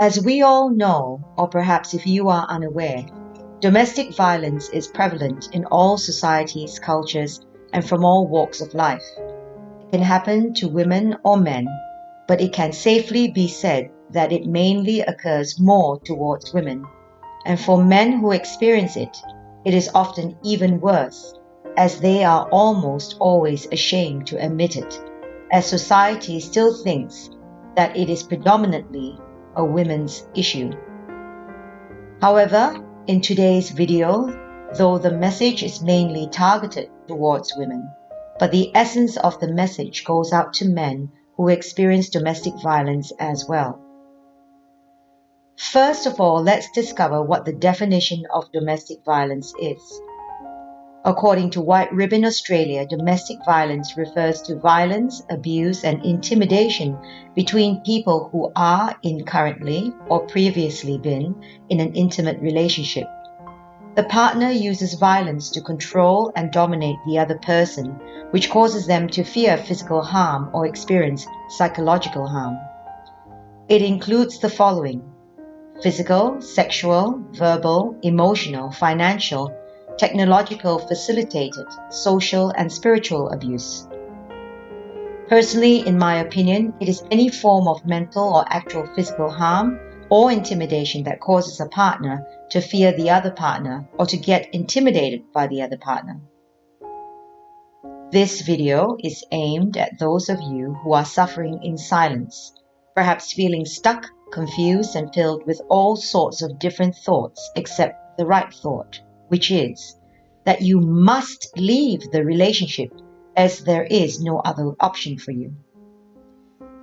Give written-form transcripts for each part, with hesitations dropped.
As we all know, or perhaps if you are unaware, domestic violence is prevalent in all societies, cultures, and from all walks of life. It can happen to women or men, but it can safely be said that it mainly occurs more towards women. And for men who experience it, it is often even worse, as they are almost always ashamed to admit it, as society still thinks that it is predominantly a women's issue. However, in today's video, though the message is mainly targeted towards women, but the essence of the message goes out to men who experience domestic violence as well. First of all, let's discover what the definition of domestic violence is. According to White Ribbon Australia, domestic violence refers to violence, abuse, and intimidation between people who are in currently or previously been in an intimate relationship. The partner uses violence to control and dominate the other person, which causes them to fear physical harm or experience psychological harm. It includes the following: physical, sexual, verbal, emotional, financial, technological, facilitated, social, and spiritual abuse. Personally, in my opinion, it is any form of mental or actual physical harm or intimidation that causes a partner to fear the other partner or to get intimidated by the other partner. This video is aimed at those of you who are suffering in silence, perhaps feeling stuck, confused, and filled with all sorts of different thoughts except the right thought, which is that you must leave the relationship as there is no other option for you.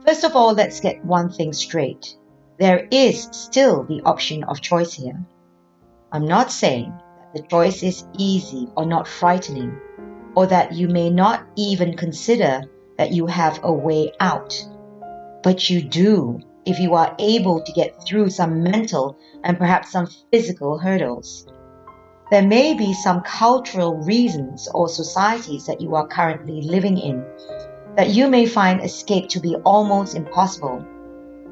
First of all, let's get one thing straight. There is still the option of choice here. I'm not saying that the choice is easy or not frightening, or that you may not even consider that you have a way out. But you do if you are able to get through some mental and perhaps some physical hurdles. There may be some cultural reasons or societies that you are currently living in that you may find escape to be almost impossible.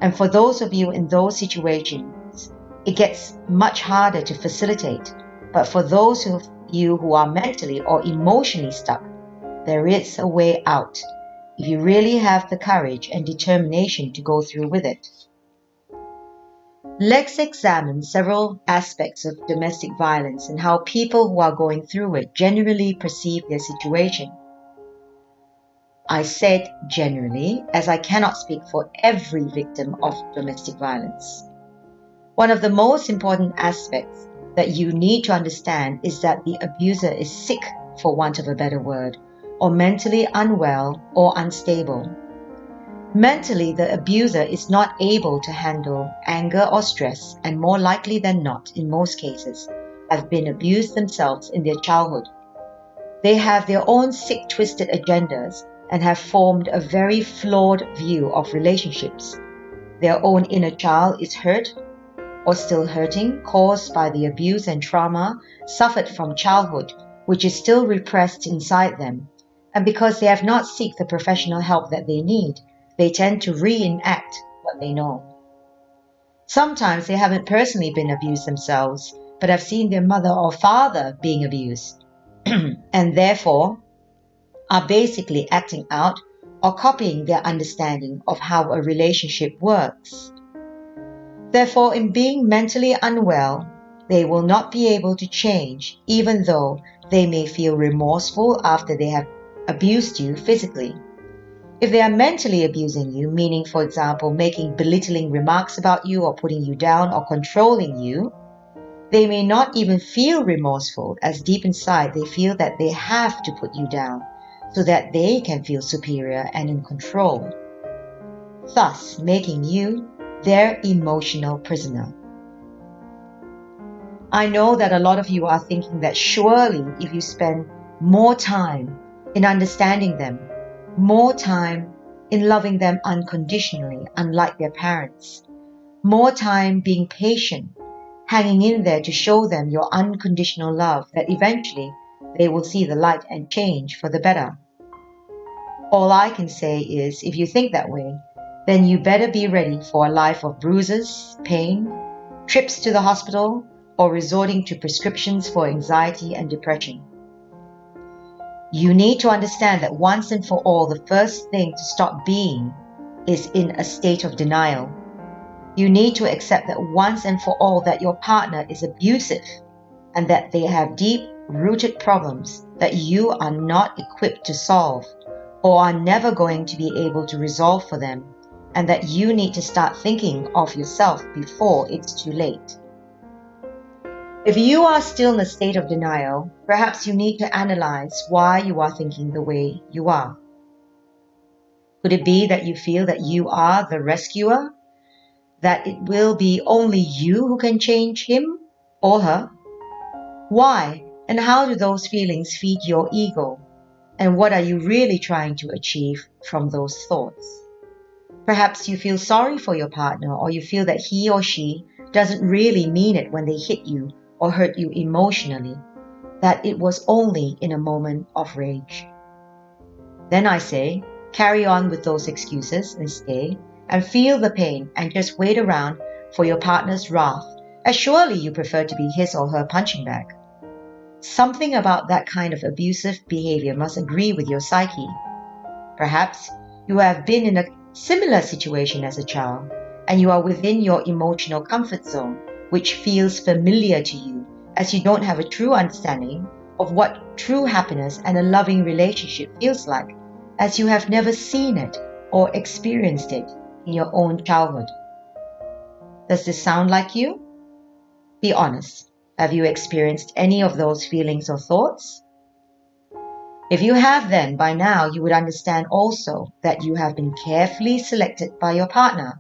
And for those of you in those situations, it gets much harder to facilitate. But for those of you who are mentally or emotionally stuck, there is a way out if you really have the courage and determination to go through with it. Let's examine several aspects of domestic violence and how people who are going through it generally perceive their situation. I said generally, as I cannot speak for every victim of domestic violence. One of the most important aspects that you need to understand is that the abuser is sick, for want of a better word, or mentally unwell or unstable. Mentally, the abuser is not able to handle anger or stress, and more likely than not, in most cases, have been abused themselves in their childhood. They have their own sick, twisted agendas and have formed a very flawed view of relationships. Their own inner child is hurt or still hurting, caused by the abuse and trauma suffered from childhood, which is still repressed inside them. And because they have not sought the professional help that they need, they tend to reenact what they know. Sometimes they haven't personally been abused themselves, but have seen their mother or father being abused, and therefore are basically acting out or copying their understanding of how a relationship works. Therefore, in being mentally unwell, they will not be able to change, even though they may feel remorseful after they have abused you physically. If they are mentally abusing you, meaning, for example, making belittling remarks about you or putting you down or controlling you, they may not even feel remorseful, as deep inside they feel that they have to put you down so that they can feel superior and in control, thus making you their emotional prisoner. I know that a lot of you are thinking that surely if you spend more time in understanding them, more time in loving them unconditionally, unlike their parents, more time being patient, hanging in there to show them your unconditional love, that eventually they will see the light and change for the better. All I can say is, if you think that way, then you better be ready for a life of bruises, pain, trips to the hospital, or resorting to prescriptions for anxiety and depression. You need to understand that once and for all, the first thing to stop being is in a state of denial. You need to accept that once and for all that your partner is abusive and that they have deep-rooted problems that you are not equipped to solve or are never going to be able to resolve for them, and that you need to start thinking of yourself before it's too late. If you are still in a state of denial, perhaps you need to analyze why you are thinking the way you are. Could it be that you feel that you are the rescuer? That it will be only you who can change him or her? Why and how do those feelings feed your ego? And what are you really trying to achieve from those thoughts? Perhaps you feel sorry for your partner, or you feel that he or she doesn't really mean it when they hit you or hurt you emotionally, that it was only in a moment of rage. Then I say, carry on with those excuses and stay and feel the pain and just wait around for your partner's wrath, as surely you prefer to be his or her punching bag. Something about that kind of abusive behavior must agree with your psyche. Perhaps you have been in a similar situation as a child, and you are within your emotional comfort zone, which feels familiar to you, as you don't have a true understanding of what true happiness and a loving relationship feels like, as you have never seen it or experienced it in your own childhood. Does this sound like you? Be honest. Have you experienced any of those feelings or thoughts? If you have, then by now you would understand also that you have been carefully selected by your partner.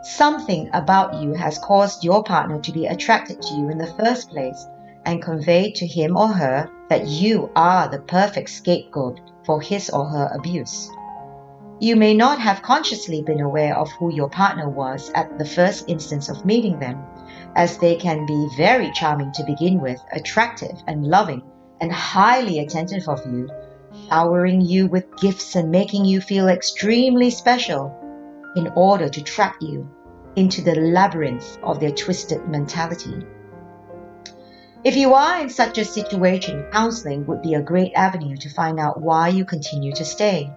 Something about you has caused your partner to be attracted to you in the first place and conveyed to him or her that you are the perfect scapegoat for his or her abuse. You may not have consciously been aware of who your partner was at the first instance of meeting them, as they can be very charming to begin with, attractive and loving, and highly attentive of you, showering you with gifts and making you feel extremely special in order to trap you into the labyrinth of their twisted mentality. If you are in such a situation, counseling would be a great avenue to find out why you continue to stay.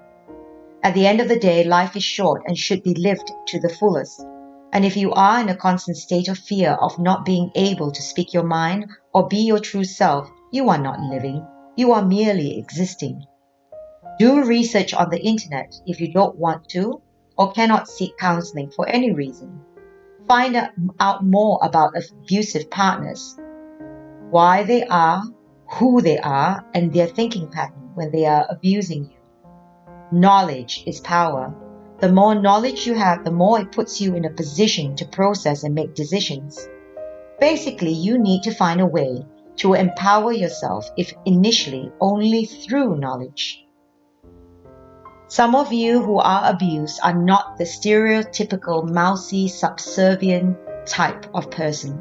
At the end of the day, life is short and should be lived to the fullest. And if you are in a constant state of fear of not being able to speak your mind or be your true self, you are not living. You are merely existing. Do research on the internet if you don't want to or cannot seek counseling for any reason. Find out more about abusive partners, why they are, who they are, and their thinking pattern when they are abusing you. Knowledge is power. The more knowledge you have, the more it puts you in a position to process and make decisions. Basically, you need to find a way to empower yourself, if initially only through knowledge. Some of you who are abused are not the stereotypical mousy, subservient type of person,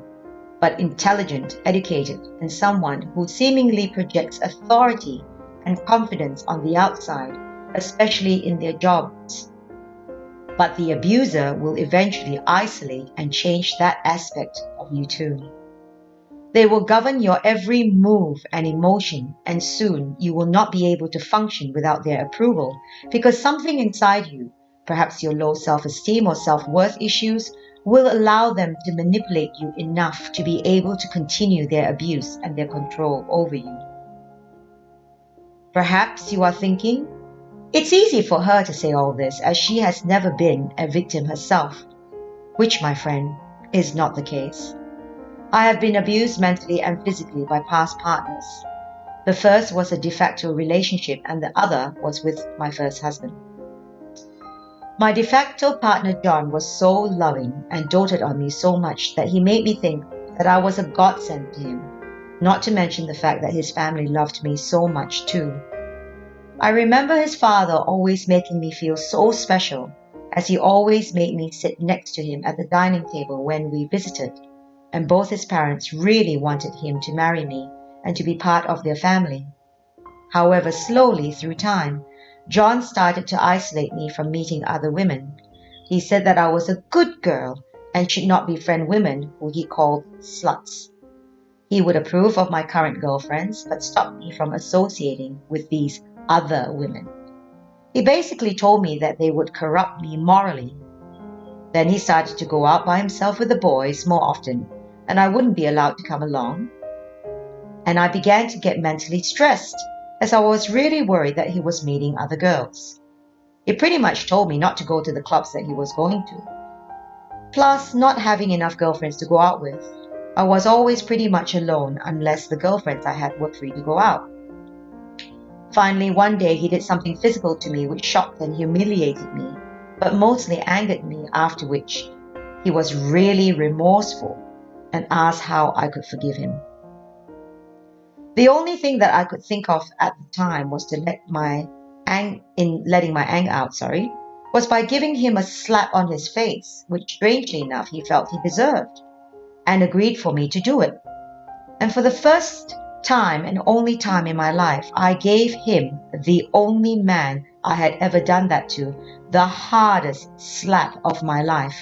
but intelligent, educated, and someone who seemingly projects authority and confidence on the outside, especially in their jobs. But the abuser will eventually isolate and change that aspect of you too. They will govern your every move and emotion, and soon you will not be able to function without their approval, because something inside you, perhaps your low self-esteem or self-worth issues, will allow them to manipulate you enough to be able to continue their abuse and their control over you. Perhaps you are thinking, it's easy for her to say all this as she has never been a victim herself, which, my friend, is not the case. I have been abused mentally and physically by past partners. The first was a de facto relationship and the other was with my first husband. My de facto partner John was so loving and doted on me so much that he made me think that I was a godsend to him, not to mention the fact that his family loved me so much too. I remember his father always making me feel so special, as he always made me sit next to him at the dining table when we visited, and both his parents really wanted him to marry me and to be part of their family. However, slowly through time, John started to isolate me from meeting other women, He said that I was a good girl and should not befriend women who he called sluts. He would approve of my current girlfriends, but stop me from associating with these other women. He basically told me that they would corrupt me morally. Then he started to go out by himself with the boys more often, and I wouldn't be allowed to come along. And I began to get mentally stressed, as I was really worried that he was meeting other girls. He pretty much told me not to go to the clubs that he was going to. Plus, not having enough girlfriends to go out with, I was always pretty much alone unless the girlfriends I had were free to go out. Finally, one day he did something physical to me which shocked and humiliated me, but mostly angered me, after which he was really remorseful and asked how I could forgive him. The only thing that I could think of at the time was to letting my anger out, was by giving him a slap on his face, which strangely enough he felt he deserved, and agreed for me to do it. And for the first time and only time in my life, I gave him, the only man I had ever done that to, the hardest slap of my life.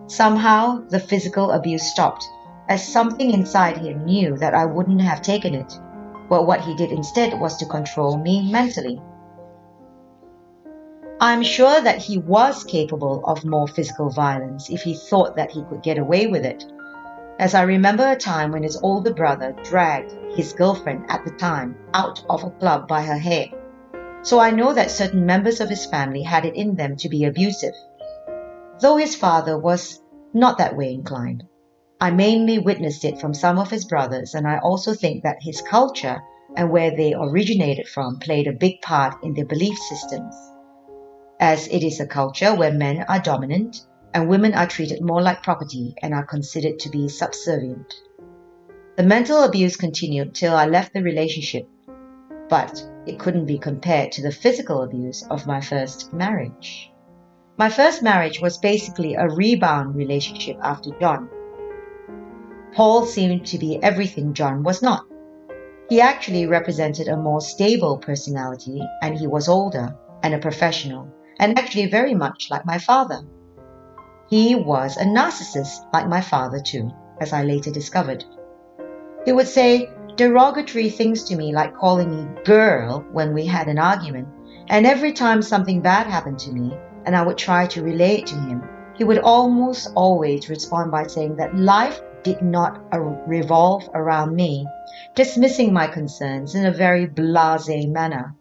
Somehow the physical abuse stopped, as something inside him knew that I wouldn't have taken it, but what he did instead was to control me mentally. I'm sure that he was capable of more physical violence if he thought that he could get away with it, as I remember a time when his older brother dragged his girlfriend at the time out of a club by her hair. So I know that certain members of his family had it in them to be abusive, though his father was not that way inclined. I mainly witnessed it from some of his brothers, and I also think that his culture and where they originated from played a big part in their belief systems, as it is a culture where men are dominant and women are treated more like property and are considered to be subservient. The mental abuse continued till I left the relationship, but it couldn't be compared to the physical abuse of my first marriage. My first marriage was basically a rebound relationship after John. Paul seemed to be everything John was not. He actually represented a more stable personality, and he was older and a professional, and actually very much like my father. He was a narcissist like my father too, as I later discovered. He would say derogatory things to me, like calling me girl when we had an argument, and every time something bad happened to me and I would try to relay it to him, he would almost always respond by saying that life did not revolve around me, dismissing my concerns in a very blasé manner.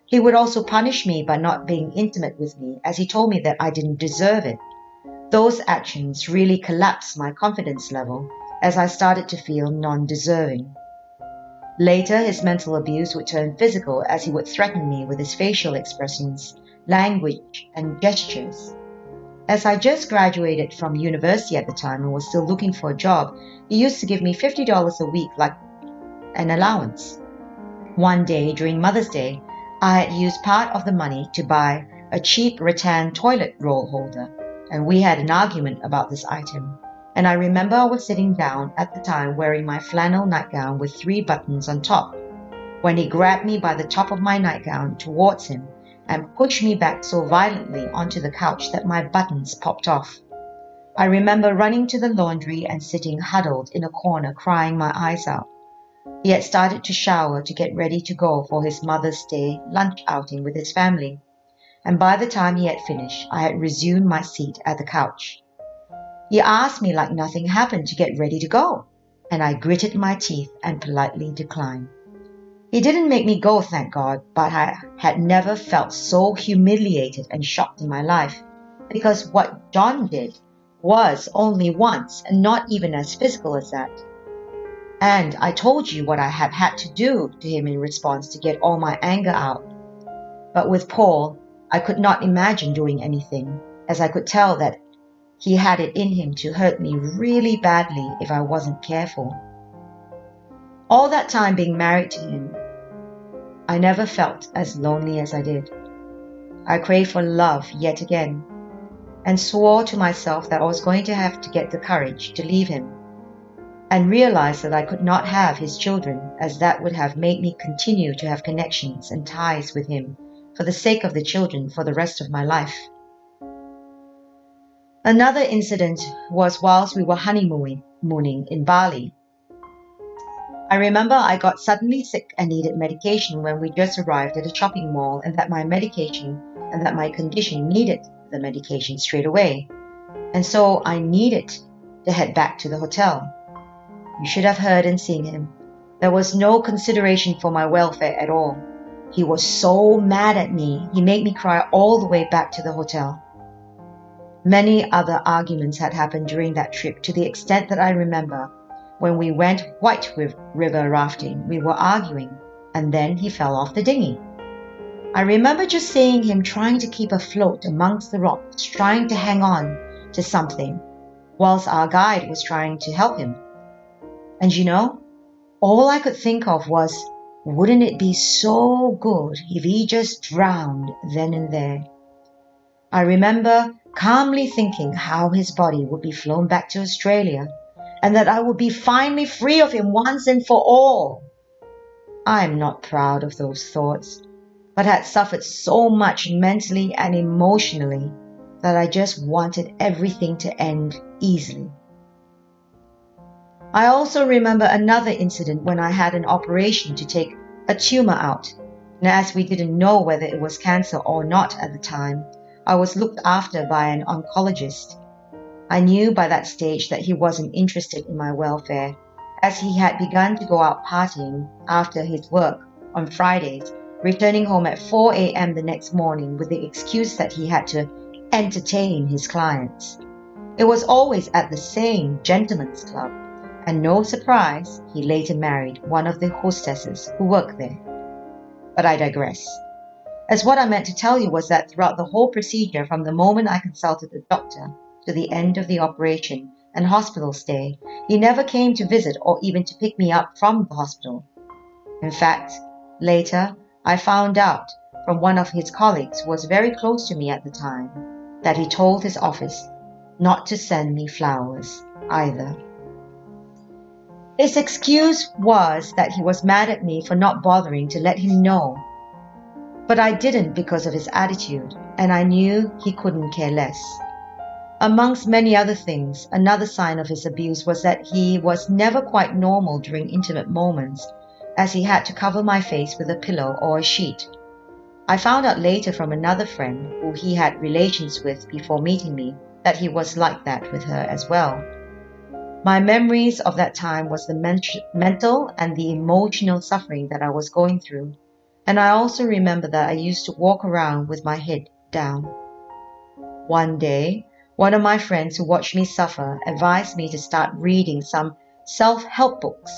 He would also punish me by not being intimate with me, as he told me that I didn't deserve it. Those actions really collapsed my confidence level, as I started to feel non-deserving. Later, his mental abuse would turn physical, as he would threaten me with his facial expressions, language, and gestures. As I just graduated from university at the time and was still looking for a job, he used to give me $50 a week like an allowance. One day during Mother's Day, I had used part of the money to buy a cheap rattan toilet roll holder, and we had an argument about this item. And I remember I was sitting down at the time wearing my flannel nightgown with 3 buttons on top, when he grabbed me by the top of my nightgown towards him and pushed me back so violently onto the couch that my buttons popped off. I remember running to the laundry and sitting huddled in a corner crying my eyes out. He had started to shower to get ready to go for his Mother's Day lunch outing with his family, and by the time he had finished, I had resumed my seat at the couch. He asked me like nothing happened to get ready to go, and I gritted my teeth and politely declined. He didn't make me go, thank God, but I had never felt so humiliated and shocked in my life, because what John did was only once and not even as physical as that. And I told you what I had had to do to him in response to get all my anger out. But with Paul, I could not imagine doing anything, as I could tell that he had it in him to hurt me really badly if I wasn't careful. All that time being married to him, I never felt as lonely as I did. I craved for love yet again, and swore to myself that I was going to have to get the courage to leave him, and realized that I could not have his children, as that would have made me continue to have connections and ties with him for the sake of the children for the rest of my life. Another incident was whilst we were honeymooning in Bali. I remember I got suddenly sick and needed medication when we just arrived at a shopping mall, and that my condition needed the medication straight away. And so I needed to head back to the hotel. You should have heard and seen him. There was no consideration for my welfare at all. He was so mad at me, he made me cry all the way back to the hotel. Many other arguments had happened during that trip, to the extent that I remember when we went white river rafting, we were arguing, and then he fell off the dinghy. I remember just seeing him trying to keep afloat amongst the rocks, trying to hang on to something, whilst our guide was trying to help him. And you know, all I could think of was, wouldn't it be so good if he just drowned then and there? I remember calmly thinking how his body would be flown back to Australia, and that I would be finally free of him once and for all. I am not proud of those thoughts, but had suffered so much mentally and emotionally that I just wanted everything to end easily. I also remember another incident when I had an operation to take a tumor out, and as we didn't know whether it was cancer or not at the time, I was looked after by an oncologist. I knew by that stage that he wasn't interested in my welfare, as he had begun to go out partying after his work on Fridays, returning home at 4 a.m. the next morning with the excuse that he had to entertain his clients. It was always at the same gentleman's club, and no surprise, he later married one of the hostesses who worked there. But I digress. As what I meant to tell you was that throughout the whole procedure, from the moment I consulted the doctor to the end of the operation and hospital stay, he never came to visit or even to pick me up from the hospital. In fact, later I found out from one of his colleagues who was very close to me at the time that he told his office not to send me flowers either. His excuse was that he was mad at me for not bothering to let him know. But I didn't because of his attitude, and I knew he couldn't care less. Amongst many other things, another sign of his abuse was that he was never quite normal during intimate moments, as he had to cover my face with a pillow or a sheet. I found out later from another friend who he had relations with before meeting me that he was like that with her as well. My memories of that time was the mental and the emotional suffering that I was going through, and I also remember that I used to walk around with my head down. One day, one of my friends who watched me suffer advised me to start reading some self-help books,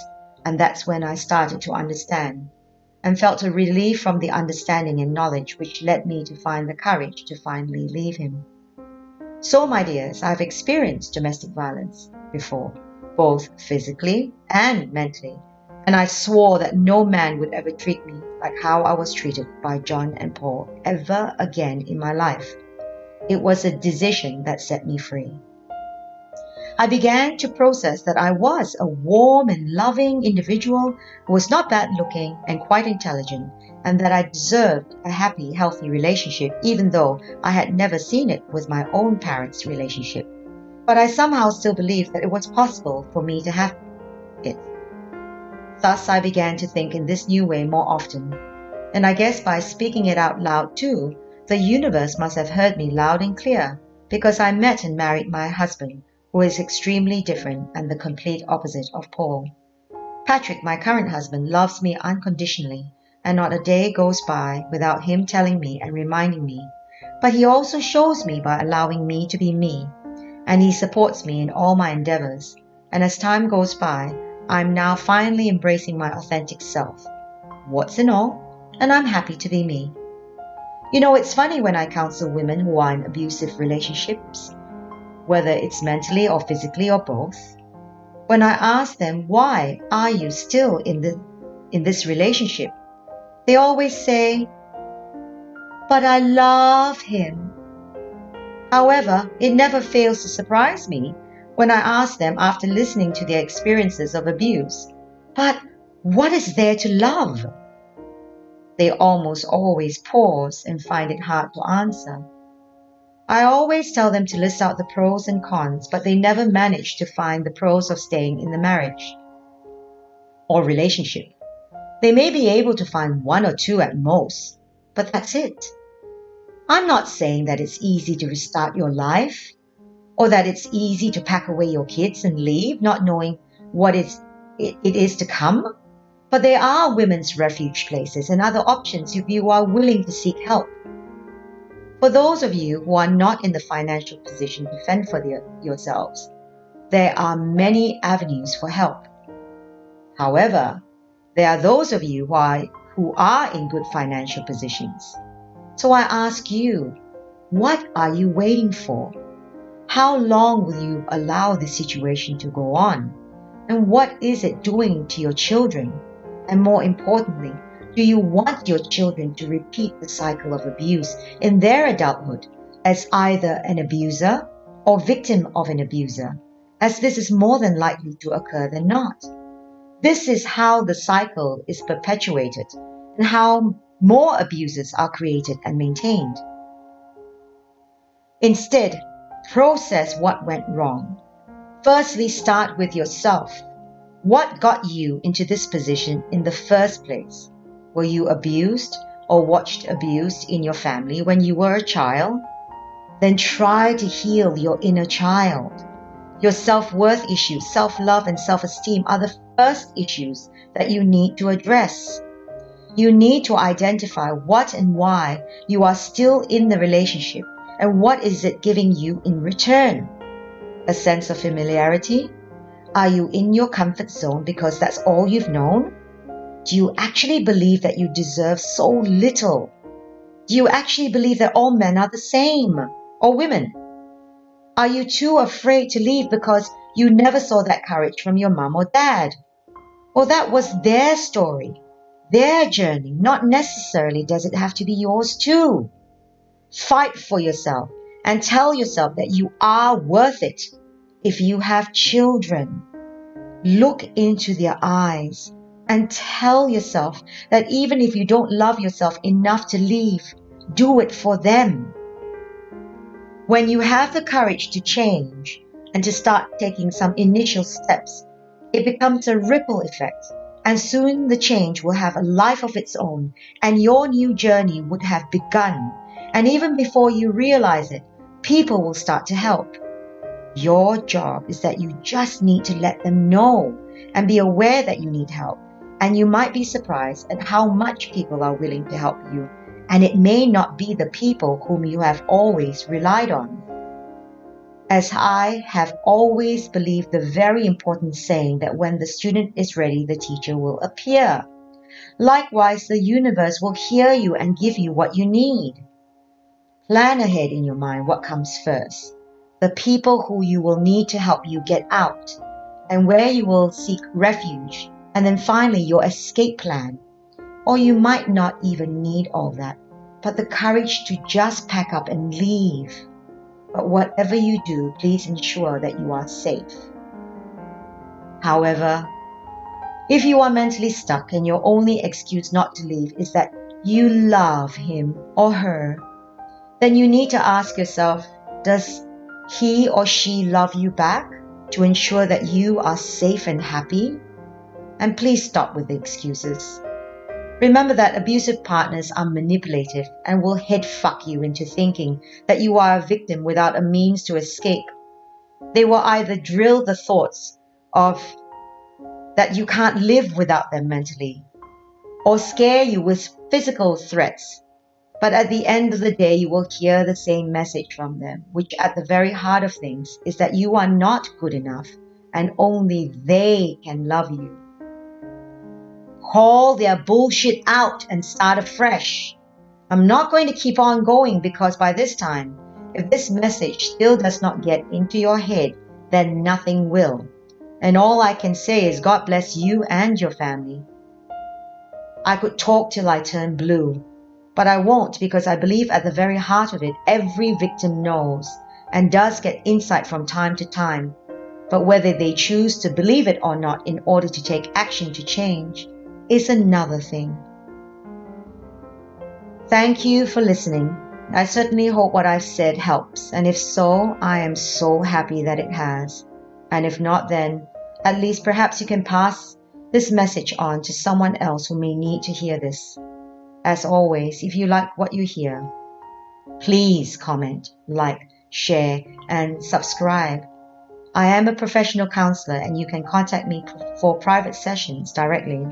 and that's when I started to understand, and felt a relief from the understanding and knowledge, which led me to find the courage to finally leave him. So, my dears, I've experienced domestic violence before, both physically and mentally, and I swore that no man would ever treat me like how I was treated by John and Paul ever again in my life. It was a decision that set me free. I began to process that I was a warm and loving individual who was not bad looking and quite intelligent, and that I deserved a happy, healthy relationship, even though I had never seen it with my own parents' relationship. But I somehow still believed that it was possible for me to have it. Thus I began to think in this new way more often, and I guess by speaking it out loud too, the universe must have heard me loud and clear, because I met and married my husband, who is extremely different and the complete opposite of Paul. Patrick, my current husband, loves me unconditionally, and not a day goes by without him telling me and reminding me. But he also shows me by allowing me to be me, and he supports me in all my endeavors. And as time goes by, I'm now finally embracing my authentic self, warts and all, and I'm happy to be me. You know, it's funny when I counsel women who are in abusive relationships, whether it's mentally or physically or both. When I ask them, why are you still in this relationship? They always say, but I love him. However, it never fails to surprise me when I ask them after listening to their experiences of abuse, but what is there to love? They almost always pause and find it hard to answer. I always tell them to list out the pros and cons, but they never manage to find the pros of staying in the marriage or relationship. They may be able to find one or two at most, but that's it. I'm not saying that it's easy to restart your life, or that it's easy to pack away your kids and leave, not knowing what it is to come. But there are women's refuge places and other options if you are willing to seek help. For those of you who are not in the financial position to fend for yourselves, there are many avenues for help. However, there are those of you who are in good financial positions. So I ask you, what are you waiting for? How long will you allow this situation to go on? And what is it doing to your children? And more importantly, do you want your children to repeat the cycle of abuse in their adulthood as either an abuser or victim of an abuser, as this is more than likely to occur than not? This is how the cycle is perpetuated and how more abuses are created and maintained. Instead, process what went wrong. Firstly, start with yourself. What got you into this position in the first place? Were you abused or watched abuse in your family when you were a child? Then try to heal your inner child. Your self-worth issues, self-love and self-esteem are the first issues that you need to address. You need to identify what and why you are still in the relationship and what is it giving you in return. A sense of familiarity? Are you in your comfort zone because that's all you've known? Do you actually believe that you deserve so little? Do you actually believe that all men are the same, or women? Are you too afraid to leave because you never saw that courage from your mom or dad? Or that was their story, their journey, not necessarily does it have to be yours too. Fight for yourself and tell yourself that you are worth it. If you have children, look into their eyes and tell yourself that even if you don't love yourself enough to leave, do it for them. When you have the courage to change and to start taking some initial steps, it becomes a ripple effect, and soon the change will have a life of its own and your new journey would have begun. And even before you realize it, people will start to help. Your job is that you just need to let them know and be aware that you need help. And you might be surprised at how much people are willing to help you. And it may not be the people whom you have always relied on. As I have always believed the very important saying that when the student is ready, the teacher will appear. Likewise, the universe will hear you and give you what you need. Plan ahead in your mind what comes first. The people who you will need to help you get out, and where you will seek refuge, and then finally your escape plan. Or you might not even need all that, but the courage to just pack up and leave. But whatever you do, please ensure that you are safe. However, if you are mentally stuck and your only excuse not to leave is that you love him or her, then you need to ask yourself, does he or she love you back to ensure that you are safe and happy? And please stop with the excuses. Remember that abusive partners are manipulative and will head fuck you into thinking that you are a victim without a means to escape. They will either drill the thoughts of that you can't live without them mentally, or scare you with physical threats. But at the end of the day, you will hear the same message from them, which at the very heart of things is that you are not good enough and only they can love you. Call their bullshit out and start afresh. I'm not going to keep on going because by this time, if this message still does not get into your head, then nothing will. And all I can say is God bless you and your family. I could talk till I turn blue, but I won't because I believe at the very heart of it, every victim knows and does get insight from time to time. But whether they choose to believe it or not in order to take action to change is another thing. Thank you for listening. I certainly hope what I've said helps, and if so, I am so happy that it has. And if not, then at least perhaps you can pass this message on to someone else who may need to hear this. As always, if you like what you hear, please comment, like, share, and subscribe. I am a professional counselor and you can contact me for private sessions directly.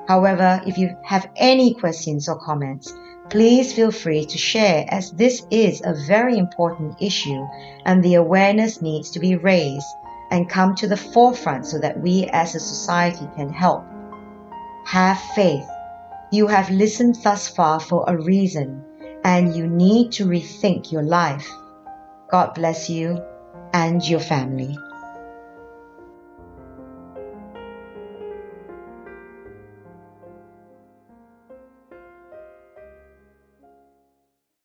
However, if you have any questions or comments, please feel free to share, as this is a very important issue and the awareness needs to be raised and come to the forefront so that we as a society can help. Have faith. You have listened thus far for a reason, and you need to rethink your life. God bless you and your family.